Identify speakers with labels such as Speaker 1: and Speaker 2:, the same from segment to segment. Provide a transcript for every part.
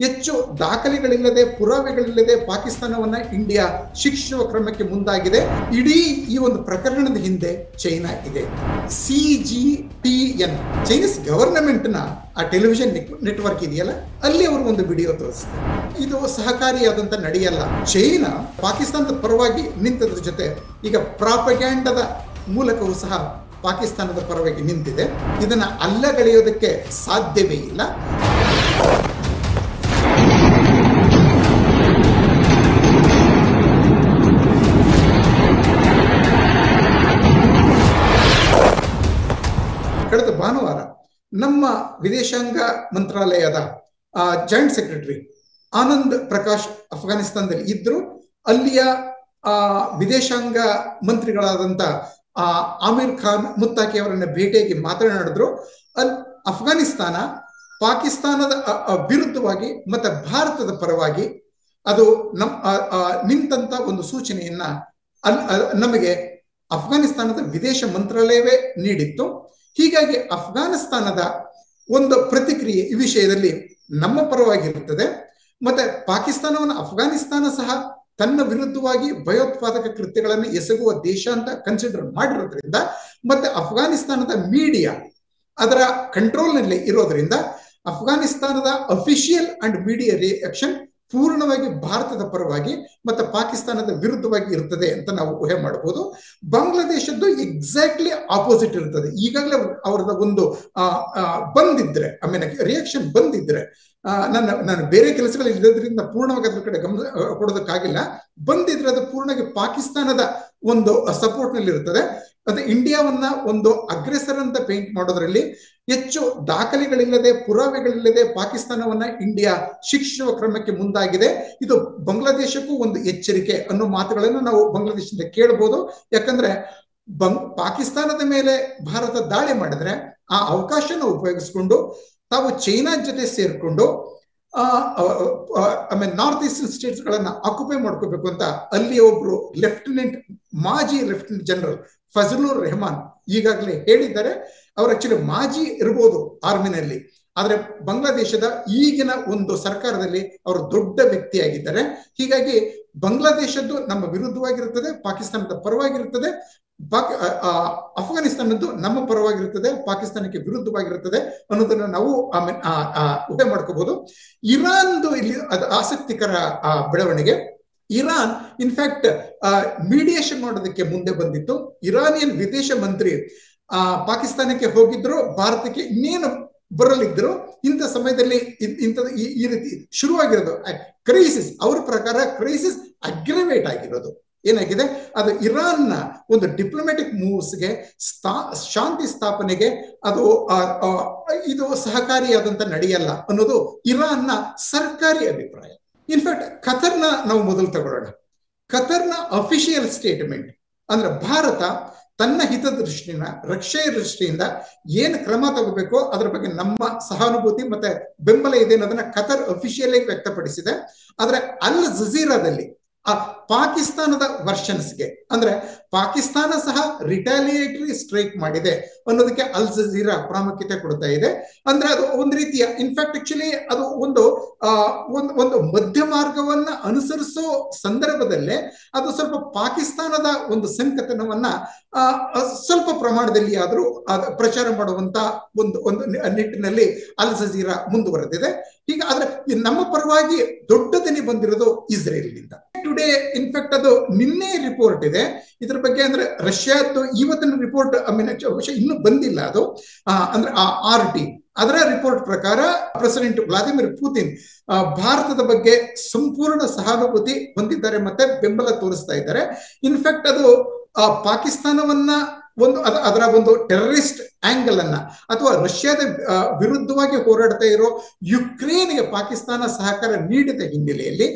Speaker 1: ಹೆಚ್ಚು ದಾಖಲೆಗಳಿಲ್ಲದೆ ಪುರಾವೆಗಳಿಲ್ಲದೆ ಪಾಕಿಸ್ತಾನವನ್ನ ಇಂಡಿಯಾ ಶಿಕ್ಷಿಸುವ ಕ್ರಮಕ್ಕೆ ಮುಂದಾಗಿದೆ. ಇಡೀ ಈ ಒಂದು ಪ್ರಕರಣದ ಹಿಂದೆ ಚೈನಾ ಇದೆ. CGTN ಚೈನೀಸ್ ಗವರ್ನಮೆಂಟ್ ನ ಆ ಟೆಲಿವಿಷನ್ ನೆಟ್ವರ್ಕ್ ಇದೆಯಲ್ಲ, ಅಲ್ಲಿ ಅವರು ಒಂದು ವಿಡಿಯೋ ತೋರಿಸ್ತಾರೆ. ಇದು ಸಹಕಾರಿಯಾದಂತ ನಡೆಯಲ್ಲ. ಚೈನಾ ಪಾಕಿಸ್ತಾನದ ಪರವಾಗಿ ನಿಂತದ್ರ ಜೊತೆ ಈಗ ಪ್ರಾಪಗ್ಯಾಂಡದ ಮೂಲಕವೂ ಸಹ ಪಾಕಿಸ್ತಾನದ ಪರವಾಗಿ ನಿಂತಿದೆ. ಇದನ್ನ ಅಲ್ಲಗಳೆಯೋದಕ್ಕೆ ಸಾಧ್ಯವೇ ಇಲ್ಲ. ಕಳೆದ ಭಾನುವಾರ ನಮ್ಮ ವಿದೇಶಾಂಗ ಮಂತ್ರಾಲಯದ ಜಾಯಿಂಟ್ ಸೆಕ್ರೆಟರಿ ಆನಂದ್ ಪ್ರಕಾಶ್ ಅಫ್ಘಾನಿಸ್ತಾನದಲ್ಲಿ ಇದ್ರು. ಅಲ್ಲಿಯ ವಿದೇಶಾಂಗ ಮಂತ್ರಿಗಳಾದಂತ ಆಮಿರ್ ಖಾನ್ ಮುತ್ತಾಕಿ ಅವರನ್ನ ಭೇಟಿಯಾಗಿ ಮಾತನಾಡಿದ್ರು. ಅಫ್ಘಾನಿಸ್ತಾನ ಪಾಕಿಸ್ತಾನದ ವಿರುದ್ಧವಾಗಿ ಮತ್ತೆ ಭಾರತದ ಪರವಾಗಿ ಅದು ನಿಂತಂತ ಒಂದು ಸೂಚನೆಯನ್ನ ನಮಗೆ ಅಫ್ಘಾನಿಸ್ತಾನದ ವಿದೇಶ ಮಂತ್ರಾಲಯವೇ ನೀಡಿತ್ತು. ಹೀಗಾಗಿ ಅಫ್ಘಾನಿಸ್ತಾನದ ಒಂದು ಪ್ರತಿಕ್ರಿಯೆ ಈ ವಿಷಯದಲ್ಲಿ ನಮ್ಮ ಪರವಾಗಿರುತ್ತದೆ. ಮತ್ತೆ ಪಾಕಿಸ್ತಾನವನ್ನು ಅಫ್ಘಾನಿಸ್ತಾನ ಸಹ ತನ್ನ ವಿರುದ್ಧವಾಗಿ ಭಯೋತ್ಪಾದಕ ಕೃತ್ಯಗಳನ್ನು ಎಸಗುವ ದೇಶ ಅಂತ ಕನ್ಸಿಡರ್ ಮಾಡಿರೋದ್ರಿಂದ, ಮತ್ತೆ ಅಫ್ಘಾನಿಸ್ತಾನದ ಮೀಡಿಯಾ ಅದರ ಕಂಟ್ರೋಲ್ನಲ್ಲಿ ಇರೋದ್ರಿಂದ ಅಫ್ಘಾನಿಸ್ತಾನದ ಅಫಿಷಿಯಲ್ ಅಂಡ್ ಮೀಡಿಯಾ ರಿಯಾಕ್ಷನ್ ಪೂರ್ಣವಾಗಿ ಭಾರತದ ಪರವಾಗಿ ಮತ್ತೆ ಪಾಕಿಸ್ತಾನದ ವಿರುದ್ಧವಾಗಿ ಇರ್ತದೆ ಅಂತ ನಾವು ಊಹೆ ಮಾಡಬಹುದು. ಬಾಂಗ್ಲಾದೇಶದ್ದು ಎಕ್ಸಾಕ್ಟ್ಲಿ ಆಪೋಸಿಟ್ ಇರ್ತದೆ. ಈಗಾಗಲೇ ಅವರದ ಒಂದು ಬಂದಿದ್ರೆ ರಿಯಾಕ್ಷನ್ ಬಂದಿದ್ರೆ, ನಾನು ಬೇರೆ ಕೆಲಸಗಳು ಇಲ್ಲದ್ರಿಂದ ಪೂರ್ಣವಾಗಿ ಅದ್ರ ಕಡೆ ಗಮನ ಕೊಡೋದಕ್ಕಾಗಿಲ್ಲ. ಬಂದಿದ್ರೆ ಅದು ಪೂರ್ಣವಾಗಿ ಪಾಕಿಸ್ತಾನದ ಒಂದು ಸಪೋರ್ಟ್ ನಲ್ಲಿ ಇರ್ತದೆ. ಅದು ಇಂಡಿಯಾವನ್ನ ಒಂದು ಅಗ್ರೆಸರ್ ಅಂತ ಪೇಂಟ್ ಮಾಡೋದ್ರಲ್ಲಿ ಹೆಚ್ಚು ದಾಖಲೆಗಳಿಲ್ಲದೆ ಪುರಾವೆಗಳಿಲ್ಲದೆ ಪಾಕಿಸ್ತಾನವನ್ನ ಇಂಡಿಯಾ ಶಿಕ್ಷಿಸುವ ಕ್ರಮಕ್ಕೆ ಮುಂದಾಗಿದೆ. ಇದು ಬಾಂಗ್ಲಾದೇಶಕ್ಕೂ ಒಂದು ಎಚ್ಚರಿಕೆ ಅನ್ನೋ ಮಾತುಗಳನ್ನು ನಾವು ಬಾಂಗ್ಲಾದೇಶದಿಂದ ಕೇಳಬಹುದು. ಯಾಕಂದ್ರೆ ಪಾಕಿಸ್ತಾನದ ಮೇಲೆ ಭಾರತ ದಾಳಿ ಮಾಡಿದ್ರೆ ಆ ಅವಕಾಶನ ಉಪಯೋಗಿಸ್ಕೊಂಡು ತಾವು ಚೈನಾ ಜೊತೆ ಸೇರ್ಕೊಂಡು ನಾರ್ತ್ ಈಸ್ಟರ್ನ್ ಸ್ಟೇಟ್ಸ್ ಗಳನ್ನ ಆಕ್ಯುಪೈ ಮಾಡ್ಕೋಬೇಕು ಅಂತ ಅಲ್ಲಿ ಒಬ್ರು ಮಾಜಿ ಲೆಫ್ಟಿನೆಂಟ್ ಜನರಲ್ ಫಜಲುರ್ ರೆಹಮಾನ್ ಈಗಾಗಲೇ ಹೇಳಿದ್ದಾರೆ. ಅವರು ಆಕ್ಚುಲಿ ಮಾಜಿ ಇರ್ಬೋದು ಆರ್ಮಿನಲ್ಲಿ, ಆದ್ರೆ ಬಾಂಗ್ಲಾದೇಶದ ಈಗಿನ ಒಂದು ಸರ್ಕಾರದಲ್ಲಿ ಅವರು ದೊಡ್ಡ ವ್ಯಕ್ತಿಯಾಗಿದ್ದಾರೆ. ಹೀಗಾಗಿ ಬಾಂಗ್ಲಾದೇಶದ್ದು ನಮ್ಮ ವಿರುದ್ಧವಾಗಿರುತ್ತದೆ, ಪಾಕಿಸ್ತಾನದ ಪರವಾಗಿರುತ್ತದೆ. ಅಫ್ಘಾನಿಸ್ತಾನದ್ದು ನಮ್ಮ ಪರವಾಗಿರುತ್ತದೆ, ಪಾಕಿಸ್ತಾನಕ್ಕೆ ವಿರುದ್ಧವಾಗಿರುತ್ತದೆ ಅನ್ನೋದನ್ನ ನಾವು ಊಹೆ ಮಾಡ್ಕೋಬಹುದು. ಇರಾನ್ದು ಇಲ್ಲಿ ಆಸಕ್ತಿಕರ ಬೆಳವಣಿಗೆ. ಇರಾನ್ ಇನ್ಫ್ಯಾಕ್ಟ್ ಮೀಡಿಯೇಷನ್ ಮಾಡೋದಕ್ಕೆ ಮುಂದೆ ಬಂದಿತ್ತು. ಇರಾನಿಯನ್ ವಿದೇಶ ಮಂತ್ರಿ ಪಾಕಿಸ್ತಾನಕ್ಕೆ ಹೋಗಿದ್ರು, ಭಾರತಕ್ಕೆ ಇನ್ನೇನು ಬರಲಿದ್ರು. ಇಂಥ ಸಮಯದಲ್ಲಿ ಈ ರೀತಿ ಶುರುವಾಗಿರೋದು ಕ್ರೈಸಿಸ್. ಅವ್ರ ಪ್ರಕಾರ ಕ್ರೈಸಿಸ್ ಅಗ್ರವೇಟ್ ಆಗಿರೋದು ಏನಾಗಿದೆ, ಅದು ಇರಾನ್ನ ಒಂದು ಡಿಪ್ಲೊಮ್ಯಾಟಿಕ್ ಮೂವ್ಸ್ಗೆ ಶಾಂತಿ ಸ್ಥಾಪನೆಗೆ ಅದು ಇದು ಸಹಕಾರಿಯಾದಂತ ನಡೆಯಲ್ಲ ಅನ್ನೋದು ಇರಾನ್ನ ಸರ್ಕಾರಿ ಅಭಿಪ್ರಾಯ. ಇನ್ಫ್ಯಾಕ್ಟ್ ಖತರ್ನ ನಾವು ಮೊದಲು ತಗೊಳ್ಳೋಣ. ಖತರ್ನ ಅಫಿಷಿಯಲ್ ಸ್ಟೇಟ್ಮೆಂಟ್ ಅಂದ್ರೆ ಭಾರತ ತನ್ನ ಹಿತದೃಷ್ಟಿನ ರಕ್ಷೆಯ ದೃಷ್ಟಿಯಿಂದ ಏನು ಕ್ರಮ ತಗೋಬೇಕೋ ಅದರ ಬಗ್ಗೆ ನಮ್ಮ ಸಹಾನುಭೂತಿ ಮತ್ತೆ ಬೆಂಬಲ ಇದೆ ಅನ್ನೋದನ್ನ ಖತರ್ ಅಫಿಷಿಯಲ್ ಆಗಿ ವ್ಯಕ್ತಪಡಿಸಿದೆ. ಆದ್ರೆ ಅಲ್ ಜಜೀರಾದಲ್ಲಿ ಪಾಕಿಸ್ತಾನದ ವರ್ಷನ್ಸ್ಗೆ ಅಂದ್ರೆ ಪಾಕಿಸ್ತಾನ ಸಹ ರಿಟಾಲಿಯೇಟರಿ ಸ್ಟ್ರೈಕ್ ಮಾಡಿದೆ ಅನ್ನೋದಕ್ಕೆ ಅಲ್ ಜಜೀರಾ ಪ್ರಾಮುಖ್ಯತೆ ಕೊಡ್ತಾ ಇದೆ. ಅಂದ್ರೆ ಅದು ಒಂದು ರೀತಿಯ ಇನ್ಫ್ಯಾಕ್ಟ್ ಆಕ್ಚುಲಿ ಅದು ಒಂದು ಮಧ್ಯ ಮಾರ್ಗವನ್ನ ಅನುಸರಿಸೋ ಸಂದರ್ಭದಲ್ಲೇ ಅದು ಸ್ವಲ್ಪ ಪಾಕಿಸ್ತಾನದ ಒಂದು ಸಂಕತನವನ್ನ ಸ್ವಲ್ಪ ಪ್ರಮಾಣದಲ್ಲಿ ಆದ್ರೂ ಪ್ರಚಾರ ಮಾಡುವಂತ ಒಂದು ನಿಟ್ಟಿನಲ್ಲಿ ಅಲ್ ಜಜೀರಾ ಮುಂದುವರೆದಿದೆ. ಆದ್ರೆ ನಮ್ಮ ಪರವಾಗಿ ದೊಡ್ಡ ದನಿ ಬಂದಿರೋದು ಇಸ್ರೇಲ್ನಿಂದ. ಟುಡೇ ಇನ್ಫ್ಯಾಕ್ಟ್ ಅದು ನಿನ್ನೆ ರಿಪೋರ್ಟ್ ಇದೆ ಇದ್ರ ಬಗ್ಗೆ. ಅಂದ್ರೆ ರಷ್ಯಾದ್ದು ಇವತ್ತಿನ ರಿಪೋರ್ಟ್ ಇನ್ನೂ ಬಂದಿಲ್ಲ. ಅದು ಅಂದ್ರೆ RT ಅದರ ರಿಪೋರ್ಟ್ ಪ್ರಕಾರ ಪ್ರೆಸಿಡೆಂಟ್ ವ್ಲಾದಿಮಿರ್ ಪುತಿನ್ ಭಾರತದ ಬಗ್ಗೆ ಸಂಪೂರ್ಣ ಸಹಾನುಭೂತಿ ಹೊಂದಿದ್ದಾರೆ ಮತ್ತೆ ಬೆಂಬಲ ತೋರಿಸ್ತಾ ಇದ್ದಾರೆ. ಇನ್ಫ್ಯಾಕ್ಟ್ ಅದು ಪಾಕಿಸ್ತಾನವನ್ನ ಅದರ ಒಂದು ಟೆರರಿಸ್ಟ್ ಆಂಗಲ್ ಅನ್ನ ಅಥವಾ ರಷ್ಯಾದ ವಿರುದ್ಧವಾಗಿ ಹೋರಾಡ್ತಾ ಇರೋ ಯುಕ್ರೇನ್ಗೆ ಪಾಕಿಸ್ತಾನ ಸಹಕಾರ ನೀಡಿದ ಹಿನ್ನೆಲೆಯಲ್ಲಿ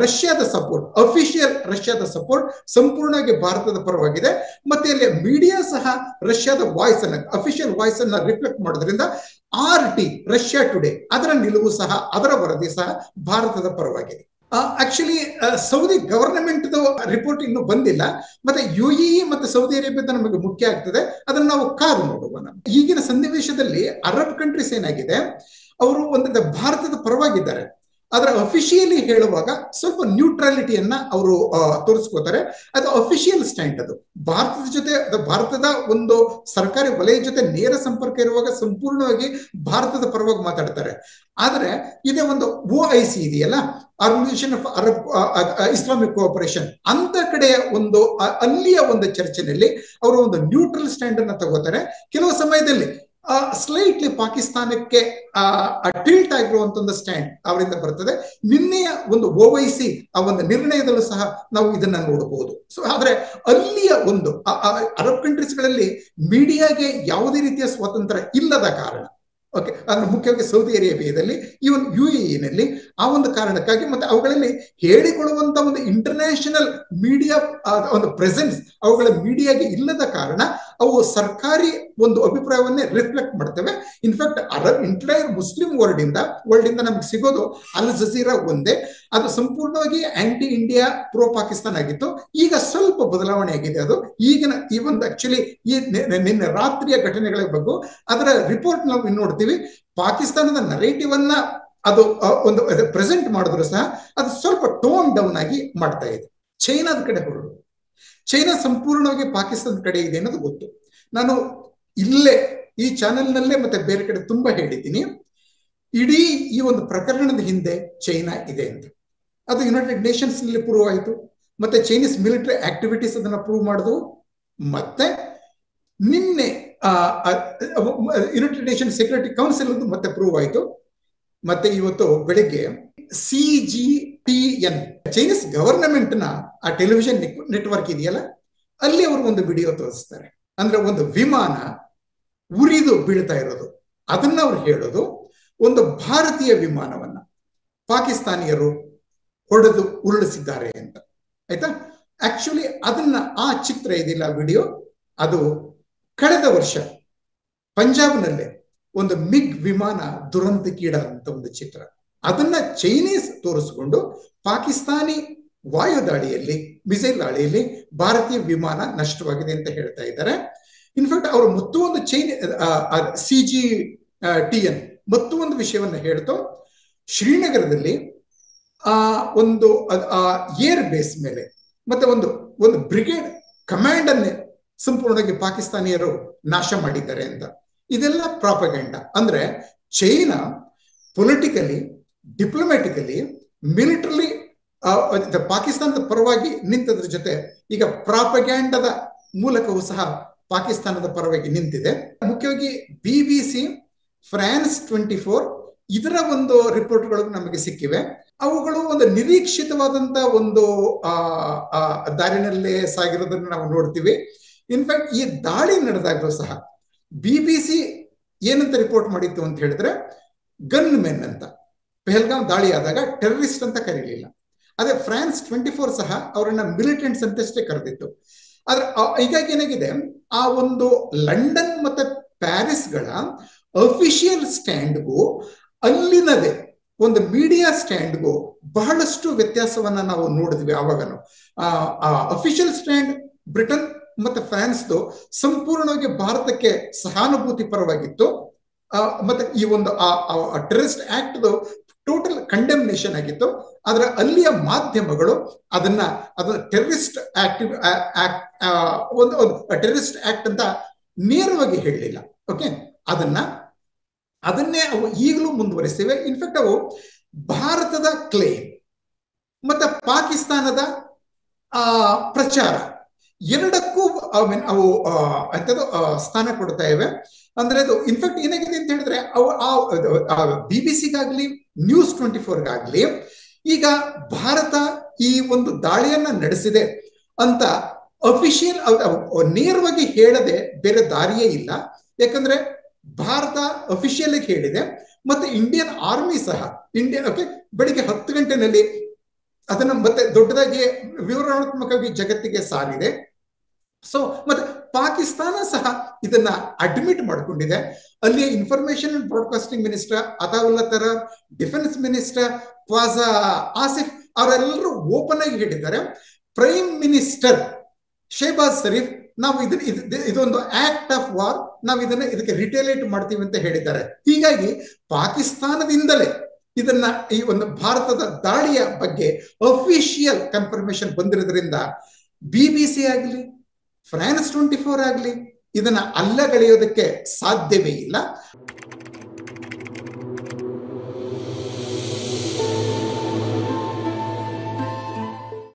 Speaker 1: ರಷ್ಯಾದ ಸಪೋರ್ಟ್, ಅಫಿಷಿಯಲ್ ರಷ್ಯಾದ ಸಪೋರ್ಟ್ ಸಂಪೂರ್ಣವಾಗಿ ಭಾರತದ ಪರವಾಗಿದೆ. ಮತ್ತೆ ಅಲ್ಲಿ ಮೀಡಿಯಾ ಸಹ ರಷ್ಯಾದ ವಾಯ್ಸ್ ಅನ್ನ, ಅಫಿಷಿಯಲ್ ವಾಯ್ಸ್ ಅನ್ನ ರಿಫ್ಲೆಕ್ಟ್ ಮಾಡೋದ್ರಿಂದ RT ರಷ್ಯಾ ಟುಡೇ ಅದರ ನಿಲುವು ಸಹ, ಅದರ ವರದಿ ಸಹ ಭಾರತದ ಪರವಾಗಿದೆ. ಆಕ್ಚುಲಿ ಸೌದಿ ಗವರ್ನಮೆಂಟ್ ರಿಪೋರ್ಟ್ ಇನ್ನು ಬಂದಿಲ್ಲ. ಮತ್ತೆ UAE ಮತ್ತೆ ಸೌದಿ ಅರೇಬಿಯಾದ ನಮಗೆ ಮುಖ್ಯ ಆಗ್ತದೆ, ಅದನ್ನ ನಾವು ಕಾದು ನೋಡುವ. ಈಗಿನ ಸನ್ನಿವೇಶದಲ್ಲಿ ಅರಬ್ ಕಂಟ್ರೀಸ್ ಏನಾಗಿದೆ, ಅವರು ಭಾರತದ ಪರವಾಗಿದ್ದಾರೆ. ಆದ್ರೆ ಅಫಿಷಿಯಲಿ ಹೇಳುವಾಗ ಸ್ವಲ್ಪ ನ್ಯೂಟ್ರಾಲಿಟಿಯನ್ನ ಅವರು ತೋರಿಸ್ಕೋತಾರೆ. ಅದು ಅಫಿಷಿಯಲ್ ಸ್ಟ್ಯಾಂಡ್. ಅದು ಭಾರತದ ಜೊತೆ, ಭಾರತದ ಒಂದು ಸರ್ಕಾರಿ ವಲಯದ ಜೊತೆ ನೇರ ಸಂಪರ್ಕ ಇರುವಾಗ ಸಂಪೂರ್ಣವಾಗಿ ಭಾರತದ ಪರವಾಗಿ ಮಾತಾಡ್ತಾರೆ. ಆದ್ರೆ ಇದೇ ಒಂದು OIC ಇದೆಯಲ್ಲ, organisation of Arab Islamic cooperation, ಅಂತ ಕಡೆಯ ಒಂದು ಅಲ್ಲಿಯ ಒಂದು ಚರ್ಚೆನಲ್ಲಿ ಅವರು ಒಂದು ನ್ಯೂಟ್ರಲ್ ಸ್ಟ್ಯಾಂಡ್ ಅನ್ನ ತಗೋತಾರೆ. ಕೆಲವು ಸಮಯದಲ್ಲಿ ಸ್ಲೈಟ್ಲಿ ಪಾಕಿಸ್ತಾನಕ್ಕೆ ಟಿಲ್ಟ್ ಆಗಿರುವಂತ ಒಂದು ಸ್ಟ್ಯಾಂಡ್ ಅವರಿಂದ ಬರ್ತದೆ. ನಿನ್ನೆಯ ಒಂದು OIC ಆ ಒಂದು ನಿರ್ಣಯದಲ್ಲೂ ಸಹ ನಾವು ಇದನ್ನ ನೋಡಬಹುದು. ಸೊ ಆದ್ರೆ ಅಲ್ಲಿಯ ಒಂದು ಅರಬ್ ಕಂಟ್ರೀಸ್ಗಳಲ್ಲಿ ಮೀಡಿಯಾಗೆ ಯಾವುದೇ ರೀತಿಯ ಸ್ವಾತಂತ್ರ್ಯ ಇಲ್ಲದ ಕಾರಣ, ಓಕೆ, ಅಂದ್ರೆ ಮುಖ್ಯವಾಗಿ ಸೌದಿ ಅರೇಬಿಯಾದಲ್ಲಿ, ಇವನ್ UAE ಆ ಒಂದು ಕಾರಣಕ್ಕಾಗಿ, ಮತ್ತೆ ಅವುಗಳಲ್ಲಿ ಹೇಳಿಕೊಳ್ಳುವಂತ ಒಂದು ಇಂಟರ್ನ್ಯಾಷನಲ್ ಮೀಡಿಯಾ ಒಂದು ಪ್ರೆಸೆನ್ಸ್ ಅವುಗಳ ಮೀಡಿಯಾಗೆ ಇಲ್ಲದ ಕಾರಣ ಅವು ಸರ್ಕಾರಿ ಒಂದು ಅಭಿಪ್ರಾಯವನ್ನೇ ರಿಫ್ಲೆಕ್ಟ್ ಮಾಡ್ತವೆ. In fact Arab entire Muslim world ಇಂದ ನಮ್ಗೆ ಸಿಗೋದು ಅಲ್ ಜಜೀರಾ ಒಂದೇ. ಅದು ಸಂಪೂರ್ಣವಾಗಿ ಆಂಟಿ ಇಂಡಿಯಾ, ಪ್ರೋ ಪಾಕಿಸ್ತಾನ ಆಗಿತ್ತು. ಈಗ ಸ್ವಲ್ಪ ಬದಲಾವಣೆ ಆಗಿದೆ. ಅದು ಈಗಿನ ಈ ಒಂದು ಆಕ್ಚುಲಿ ಈ ನಿನ್ನೆ ರಾತ್ರಿಯ ಚಘಟನೆಗಳ ಬಗ್ಗೆ ಅದರ ರಿಪೋರ್ಟ್ ನಾವು ನೋಡ್ತೀವಿ. ಪಾಕಿಸ್ತಾನದ ನರೇಟಿವ್ ಅನ್ನ ಅದು ಒಂದು ಪ್ರೆಸೆಂಟ್ ಮಾಡಿದ್ರು ಸಹ ಅದು ಸ್ವಲ್ಪ ಟೋನ್ ಡೌನ್ ಆಗಿ ಮಾಡ್ತಾ ಇದೆ. ಚೈನಾದ ಕಡೆ ಹೊರಡು, ಚೈನಾ ಸಂಪೂರ್ಣವಾಗಿ ಪಾಕಿಸ್ತಾನದ ಕಡೆ ಇದೆ ಅನ್ನೋದು ಗೊತ್ತು. ನಾನು ಇಲ್ಲೇ ಈ ಚಾನೆಲ್ನಲ್ಲೇ ಮತ್ತೆ ಬೇರೆ ಕಡೆ ತುಂಬಾ ಹೇಳಿದ್ದೀನಿ, ಇಡೀ ಈ ಒಂದು ಪ್ರಕರಣದ ಹಿಂದೆ ಚೈನಾ ಇದೆ ಅಂತ. ಅದು ಯುನೈಟೆಡ್ ನೇಷನ್ಸ್ ನಲ್ಲಿ ಪ್ರೂವ್ ಆಯಿತು, ಮತ್ತೆ ಚೈನೀಸ್ ಮಿಲಿಟರಿ ಆಕ್ಟಿವಿಟೀಸ್ ಅದನ್ನ ಪ್ರೂವ್ ಮಾಡಿದ್ವು. ಮತ್ತೆ ನಿನ್ನೆ ಯುನೈಟೆಡ್ ನೇಷನ್ ಸೆಕ್ಯೂರಿಟಿ ಕೌನ್ಸಿಲ್ ಮತ್ತೆ ಪ್ರೂವ್ ಆಯಿತು. ಮತ್ತೆ ಇವತ್ತು ಬೆಳಿಗ್ಗೆ CGTN ಚೈನೀಸ್ ಗವರ್ನಮೆಂಟ್ ನ ಆ ಟೆಲಿವಿಷನ್ ನೆಟ್ವರ್ಕ್ ಇದೆಯಲ್ಲ, ಅಲ್ಲಿ ಅವರು ಒಂದು ವಿಡಿಯೋ ತೋರಿಸ್ತಾರೆ. ಅಂದ್ರೆ ಒಂದು ವಿಮಾನ ಉರಿದು ಬೀಳ್ತಾ ಇರೋದು, ಅದನ್ನ ಅವ್ರು ಹೇಳೋದು ಒಂದು ಭಾರತೀಯ ವಿಮಾನವನ್ನ ಪಾಕಿಸ್ತಾನಿಯರು ಹೊಡೆದು ಉರುಳಿಸಿದ್ದಾರೆ ಅಂತ. ಆಯ್ತಾ? ಆಕ್ಚುಲಿ ಅದನ್ನ ಆ ಚಿತ್ರ ಇದೆಯಲ್ಲ, ವಿಡಿಯೋ, ಅದು ಕಳೆದ ವರ್ಷ ಪಂಜಾಬ್ನಲ್ಲೇ ಒಂದು ಮಿಗ್ ವಿಮಾನ ದುರಂತಕ್ಕೀಡಾದಂತ ಒಂದು ಚಿತ್ರ. ಅದನ್ನ ಚೈನೀಸ್ ತೋರಿಸ್ಕೊಂಡು ಪಾಕಿಸ್ತಾನಿ ವಾಯು ದಾಳಿಯಲ್ಲಿ, ಮಿಸೈಲ್ ದಾಳಿಯಲ್ಲಿ ಭಾರತೀಯ ವಿಮಾನ ನಷ್ಟವಾಗಿದೆ ಅಂತ ಹೇಳ್ತಾ ಇದ್ದಾರೆ. ಇನ್ಫ್ಯಾಕ್ಟ್ ಅವರು ಮತ್ತೊಂದು CGTN ಮತ್ತೊಂದು ವಿಷಯವನ್ನ ಹೇಳ್ತು. ಶ್ರೀನಗರದಲ್ಲಿ ಒಂದು ಏರ್ ಬೇಸ್ ಮೇಲೆ ಮತ್ತೆ ಒಂದು ಬ್ರಿಗೇಡ್ ಕಮಾಂಡ್ ಅನ್ನೇ ಸಂಪೂರ್ಣವಾಗಿ ಪಾಕಿಸ್ತಾನಿಯರು ನಾಶ ಮಾಡಿದ್ದಾರೆ ಅಂತ. ಇದೆಲ್ಲ ಪ್ರಾಪಗಂಡ. ಅಂದ್ರೆ ಚೈನಾ ಪೊಲಿಟಿಕಲಿ, ಡಿಪ್ಲೊಮ್ಯಾಟಿಕಲಿ, ಮಿಲಿಟರಿ ಪಾಕಿಸ್ತಾನದ ಪರವಾಗಿ ನಿಂತದ್ರ ಜೊತೆ ಈಗ ಪ್ರಾಪಗ್ಯಾಂಡದ ಮೂಲಕವೂ ಸಹ ಪಾಕಿಸ್ತಾನದ ಪರವಾಗಿ ನಿಂತಿದೆ. ಮುಖ್ಯವಾಗಿ BBC, ಫ್ರಾನ್ಸ್ 24 ಇದರ ಒಂದು ರಿಪೋರ್ಟ್ಗಳು ನಮಗೆ ಸಿಕ್ಕಿವೆ. ಅವುಗಳು ಒಂದು ನಿರೀಕ್ಷಿತವಾದಂತ ಒಂದು ದಾರಿನಲ್ಲೇ ಸಾಗಿರೋದನ್ನು ನಾವು ನೋಡ್ತೀವಿ. ಇನ್ಫ್ಯಾಕ್ಟ್ ಈ ದಾಳಿ ನಡೆದಾಗಲೂ ಸಹ BBC ಏನಂತ ರಿಪೋರ್ಟ್ ಮಾಡಿತ್ತು ಅಂತ ಹೇಳಿದ್ರೆ, ಗನ್ ಮೆನ್ ಅಂತ. ಪೆಹಲ್ಗಾಮ್ ದಾಳಿ ಆದಾಗ ಟೆರರಿಸ್ಟ್ ಅಂತ ಕರೀಲಿಲ್ಲ. ಅದೇ ಫ್ರಾನ್ಸ್ 24 ಸಹ ಅವರನ್ನ ಮಿಲಿಟೆಂಟ್ಸ್ ಅಂತಷ್ಟೇ ಕರೆದಿತ್ತು. ಆದ್ರೆ ಹೀಗಾಗಿ ಏನಾಗಿದೆ, ಆ ಒಂದು ಲಂಡನ್ ಮತ್ತೆ ಪ್ಯಾರಿಸ್ಗಳ ಅಫಿಷಿಯಲ್ ಸ್ಟ್ಯಾಂಡ್ಗೂ ಅಲ್ಲಿನದೇ ಒಂದು ಮೀಡಿಯಾ ಸ್ಟ್ಯಾಂಡ್ಗೂ ಬಹಳಷ್ಟು ವ್ಯತ್ಯಾಸವನ್ನ ನಾವು ನೋಡಿದ್ವಿ. ಆವಾಗನು ಅಫಿಷಿಯಲ್ ಸ್ಟ್ಯಾಂಡ್ ಬ್ರಿಟನ್ ಮತ್ತೆ ಫ್ರಾನ್ಸ್ದು ಸಂಪೂರ್ಣವಾಗಿ ಭಾರತಕ್ಕೆ ಸಹಾನುಭೂತಿ ಪರವಾಗಿತ್ತು. ಮತ್ತೆ ಈ ಒಂದು ಟೆರರಿಸ್ಟ್ ಆಕ್ಟ್ ಟೋಟಲ್ ಕಂಡೆಮ್ನೇಷನ್ ಆಗಿತ್ತು. ಆದ್ರೆ ಅಲ್ಲಿಯ ಮಾಧ್ಯಮಗಳು ಅದನ್ನ ಟೆರರಿಸ್ಟ್ ಒಂದು ಟೆರರಿಸ್ಟ್ ಆಕ್ಟ್ ಅಂತ ನೇರವಾಗಿ ಹೇಳಲಿಲ್ಲ. ಓಕೆ, ಅದನ್ನೇ ಅವು ಈಗಲೂ ಮುಂದುವರಿಸ್ತೇವೆ. ಇನ್ಫ್ಯಾಕ್ಟ್ ಅವು ಭಾರತದ ಕ್ಲೇಮ್ ಮತ್ತೆ ಪಾಕಿಸ್ತಾನದ ಪ್ರಚಾರ ಎರಡಕ್ಕೂ ಅವು ಸ್ಥಾನ ಕೊಡ್ತಾ ಇವೆ. ಅಂದ್ರೆ ಅದು ಇನ್ಫ್ಯಾಕ್ಟ್ ಏನಾಗಿದೆ ಅಂತ ಹೇಳಿದ್ರೆ, ಅವು BBCಗಾಗ್ಲಿ ನ್ಯೂಸ್ 24ಗಾಗ್ಲಿ ಈಗ ಭಾರತ ಈ ಒಂದು ದಾಳಿಯನ್ನ ನಡೆಸಿದೆ ಅಂತ ಅಫಿಷಿಯಲ್ ನೇರವಾಗಿ ಹೇಳದೆ ಬೇರೆ ದಾರಿಯೇ ಇಲ್ಲ. ಯಾಕಂದ್ರೆ ಭಾರತ ಅಫಿಷಿಯಲ್ ಹೇಳಿದೆ, ಮತ್ತೆ ಇಂಡಿಯನ್ ಆರ್ಮಿ ಸಹ ಬೆಳಿಗ್ಗೆ 10 ಗಂಟೆನಲ್ಲಿ ಅದನ್ನ ಮತ್ತೆ ದೊಡ್ಡದಾಗಿ ವಿವರಣಾತ್ಮಕವಾಗಿ ಜಗತ್ತಿಗೆ ಸಾರಿದೆ. ಸೊ ಮತ್ತೆ ಪಾಕಿಸ್ತಾನ ಸಹ ಇದನ್ನ ಅಡ್ಮಿಟ್ ಮಾಡಿಕೊಂಡಿದೆ. ಅಲ್ಲಿ information and broadcasting minister Attaullah Tarar, defence minister Khawaja Asif ಅವರೆಲ್ಲರೂ ಓಪನ್ ಆಗಿ ಹೇಳಿದ್ದಾರೆ, ಪ್ರೈಮ್ ಮಿನಿಸ್ಟರ್ ಶೆಹಬಾಜ್ ಶರೀಫ್ ನಾವು ಇದೊಂದು ಆಕ್ಟ್ ಆಫ್ ವಾರ್, ನಾವು ಇದಕ್ಕೆ ರಿಟೇಲಿಯೇಟ್ ಮಾಡ್ತೀವಿ ಅಂತ ಹೇಳಿದ್ದಾರೆ. ಹೀಗಾಗಿ ಪಾಕಿಸ್ತಾನದಿಂದಲೇ ಇದನ್ನ ಈ ಒಂದು ಭಾರತದ ದಾಳಿಯ ಬಗ್ಗೆ ಅಫಿಷಿಯಲ್ ಕನ್ಫರ್ಮೇಶನ್ ಬಂದಿರೋದ್ರಿಂದ BBC ಆಗಲಿ, France 24 ಆಗಲಿ ಇದನ್ನ ಅಲ್ಲಗಳೆಯೋದಕ್ಕೆ ಸಾಧ್ಯವೇ ಇಲ್ಲ.